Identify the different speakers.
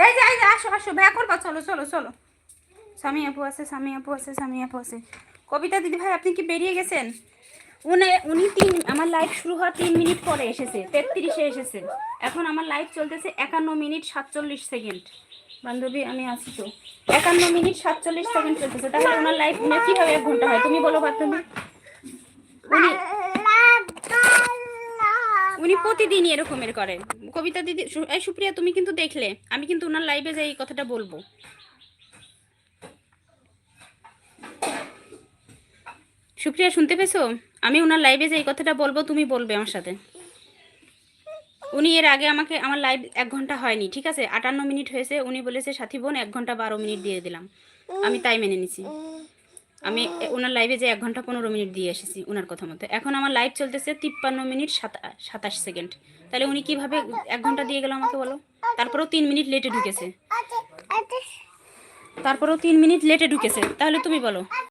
Speaker 1: এই যে আসো আসো ভাইয়া করবা, চলো চলো চলো। স্বামী আপু আছে, স্বামী আপু আছে, স্বামী আপু আছে। কবিতা দিদি ভাই আপনি কি বেরিয়ে গেছেন? উনি আমার লাইভ শুরু হওয়ার 3 মিনিট পরে এসেছে, 33-এ এসেছে। এখন আমার লাইভ চলতেছে 51 মিনিট 47 সেকেন্ড। বান্ধবী আমি আছি তো। 51 মিনিট 47 সেকেন্ড চলতেছে, তাহলে ওনার লাইভ কিভাবে 1 ঘন্টা হয় তুমি বলো বান্ধবী? উনি উনি প্রতিদিনই এরকমের করেন। কবিতা দিদি, এই সুপ্রিয়া তুমি কিন্তু দেখলে, আমি কিন্তু ওনার লাইভে যাই এই কথাটা বলবো। সুপ্রিয়া শুনতে পেছো? আমি ওনার লাইভে যে এই কথাটা বলবো, তুমি বলবে আমার সাথে। উনি এর আগে আমাকে, আমার লাইভ 1 ঘন্টা হয়নি, ঠিক আছে, 58 মিনিট হয়েছে। উনি বলেছে সাথী বোন 1 ঘন্টা 12 মিনিট দিয়ে দিলাম, আমি তাই মেনে নিছি। আমি ওনার লাইভে যে 1 ঘন্টা 15 মিনিট দিয়ে এসেছি ওনার কথা মতো। এখন আমার লাইভ চলতেছে 53 মিনিট 27 সেকেন্ড। তাহলে উনি কিভাবে 1 ঘন্টা দিয়ে গেল আমাকে বলো? তারপরেও 3 মিনিট লেটে ঢুকেছে, তাহলে তুমি বলো।